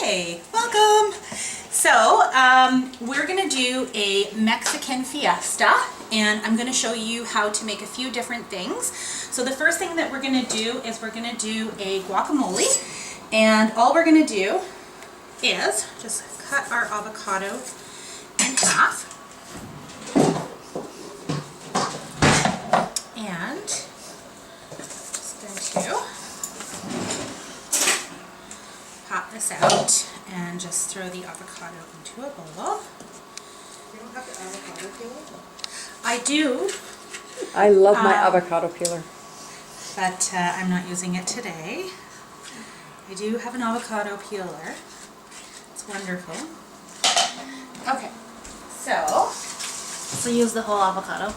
Hey, welcome. So we're gonna do a Mexican fiesta, and I'm gonna show you how to make a few different things. So the first thing that we're gonna do is we're gonna do a guacamole, and all we're gonna do is just cut our avocado in half. And just going to pop this out and just throw the avocado into a bowl. You don't have the avocado peeler? I do. I love my avocado peeler. But I'm not using it today. I do have an avocado peeler. It's wonderful. Okay, so use the whole avocado.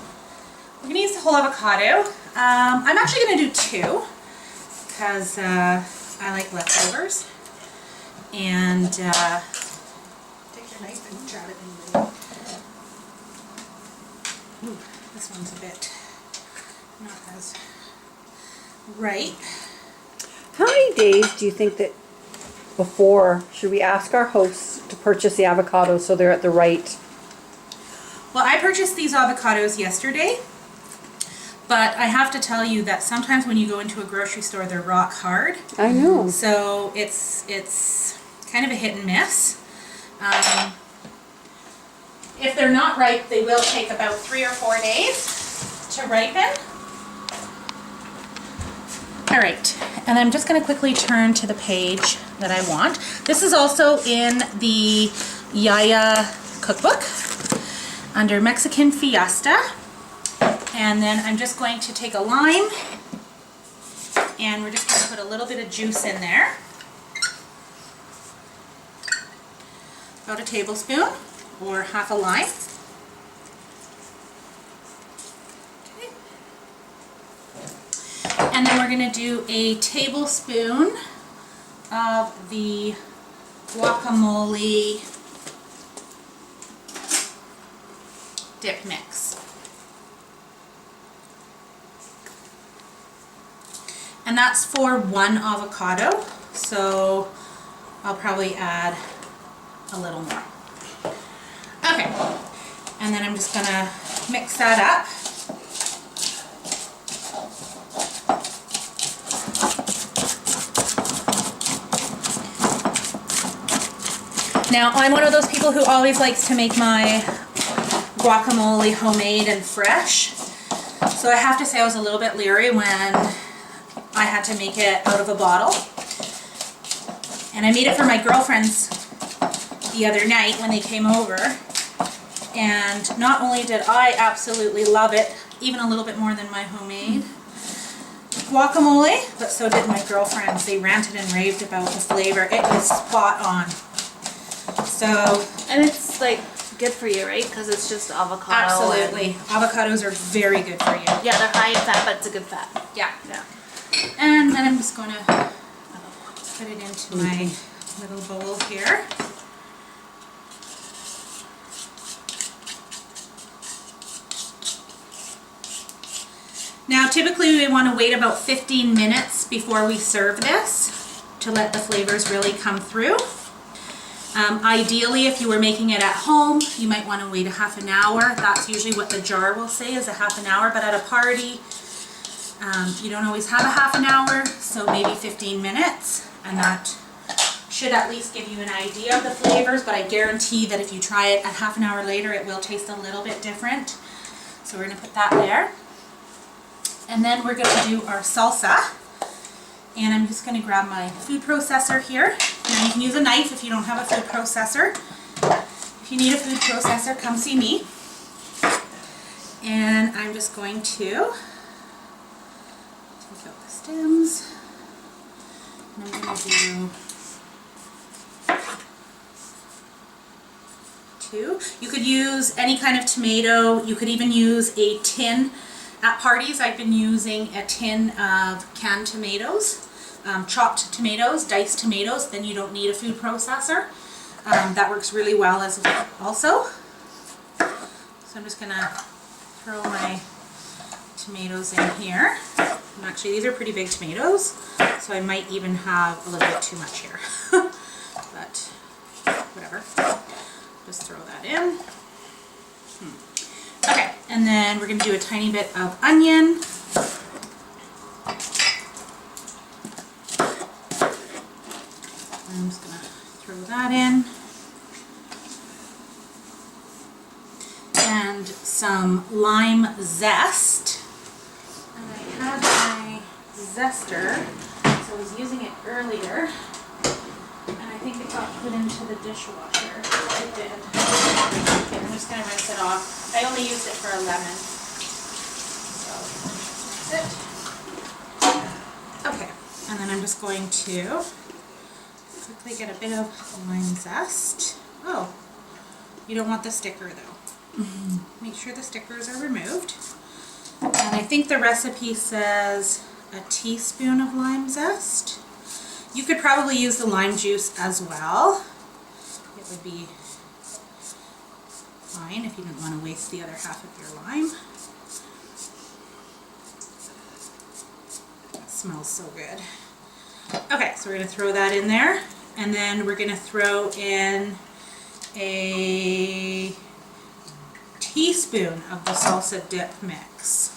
we're gonna use the whole avocado. I'm actually gonna do two because I like leftovers. And Take your knife and jab it in the middle. ooh, this one's a bit not as right. How many days do you think that before should we ask our hosts to purchase the avocados so they're at the right? Well, I purchased these avocados yesterday, but I have to tell you that sometimes when you go into a grocery store, they're rock hard. I know. So it's kind of a hit and miss. If they're not ripe, they will take about 3 or 4 days to ripen. All right, and I'm just going to quickly turn to the page that I want. This is also in the Yaya cookbook under Mexican Fiesta. And then I'm just going to take a lime and we're just going to put a little bit of juice in there. About a tablespoon or half a lime. Okay. And then we're going to do a tablespoon of the guacamole dip mix. And that's for one avocado, so I'll probably add a little more. Okay, and then I'm just gonna mix that up. Now, I'm one of those people who always likes to make my guacamole homemade and fresh, so I have to say I was a little bit leery when I had to make it out of a bottle. And I made it for my girlfriends the other night when they came over, and not only did I absolutely love it, even a little bit more than my homemade guacamole, but so did my girlfriends. They ranted and raved about the flavor. It was spot on. So, And it's like good for you, right? Because it's just avocado. absolutely. Avocados are very good for you. Yeah, they're high in fat, but it's a good fat. Yeah. Yeah. And then I'm just going to put it into my little bowl here. Now typically we want to wait about 15 minutes before we serve this to let the flavors really come through. Ideally, if you were making it at home, you might want to wait a half an hour. That's usually what the jar will say, is a half an hour, but at a party you don't always have a half an hour, so maybe 15 minutes, and that should at least give you an idea of the flavors, but I guarantee that if you try it a half an hour later, it will taste a little bit different. So we're going to put that there. And then we're going to do our salsa, and I'm just going to grab my food processor here. Now you can use a knife if you don't have a food processor. If you need a food processor, come see me. And I'm just going to take out the stems, and I'm going to do 2. You could use any kind of tomato. You could even use a tin. At parties, I've been using a tin of canned tomatoes, chopped tomatoes, diced tomatoes. Then you don't need a food processor. That works really well as also. So I'm just going to throw my tomatoes in here. And actually, these are pretty big tomatoes, so I might even have a little bit too much here. But but whatever. Just throw that in. Okay, and then we're going to do a tiny bit of onion. I'm just going to throw that in. And some lime zest. And I had my zester, so I was using it earlier. And I think it got put into the dishwasher. It did. Okay, I'm just going to rinse it off. I only used it for a lemon. So that's it. Okay, and then I'm just going to quickly get a bit of lime zest. Oh, you don't want the sticker though. Make sure the stickers are removed. And I think the recipe says a teaspoon of lime zest. You could probably use the lime juice as well. It would be fine if you didn't want to waste the other half of your lime. That smells so good. Okay, so we're going to throw that in there, and then we're going to throw in a teaspoon of the salsa dip mix.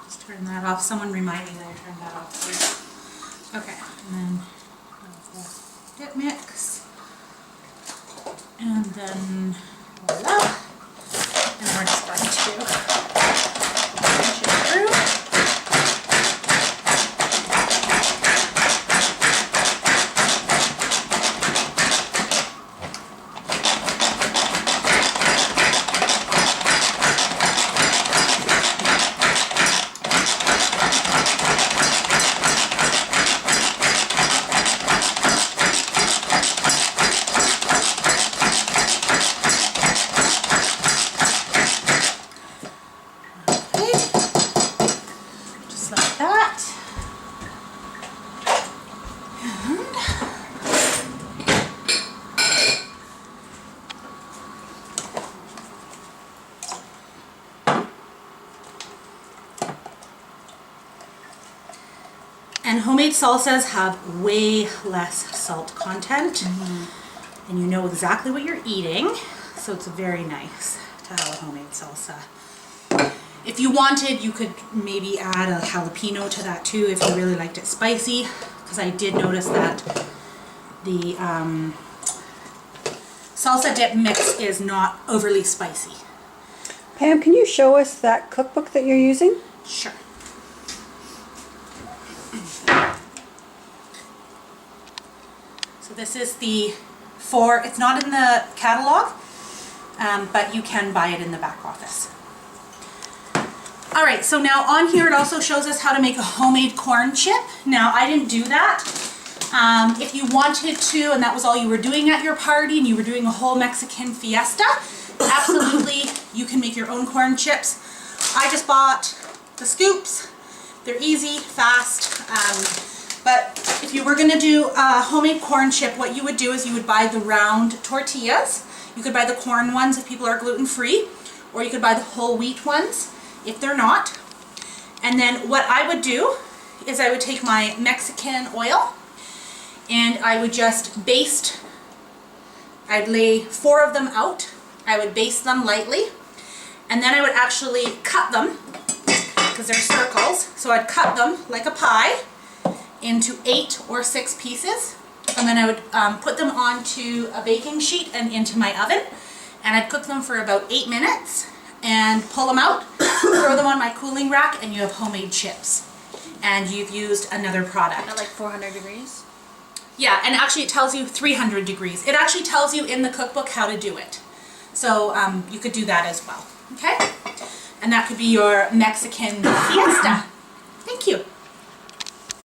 Just turn that off. Someone remind me that I turned that off, please. Okay, and then the dip mix, and then voila. And we're just going to push it through. And homemade salsas have way less salt content, and you know exactly what you're eating, so it's very nice to have a homemade salsa. If you wanted, you could maybe add a jalapeno to that too if you really liked it spicy, because I did notice that the salsa dip mix is not overly spicy. Pam, can you show us that cookbook that you're using? Sure. So this is it's not in the catalog, but you can buy it in the back office. All right, so now on here it also shows us how to make a homemade corn chip. Now I didn't do that. If you wanted to, and that was all you were doing at your party, and you were doing a whole Mexican fiesta, absolutely you can make your own corn chips. I just bought the scoops. They're easy, fast, but if you were gonna do a homemade corn chip, what you would do is you would buy the round tortillas. You could buy the corn ones if people are gluten-free, or you could buy the whole wheat ones if they're not. And then what I would do is I would take my Mexican oil and I would just baste. I'd lay 4 of them out. I would baste them lightly, and then I would actually cut them, because they're circles, so I'd cut them like a pie into 8 or 6 pieces, and then I would put them onto a baking sheet and into my oven, and I'd cook them for about 8 minutes and pull them out, throw them on my cooling rack, and you have homemade chips. And you've used another product. At like 400 degrees? Yeah, and actually it tells you 300 degrees. It actually tells you in the cookbook how to do it. So you could do that as well, okay? And that could be your Mexican fiesta.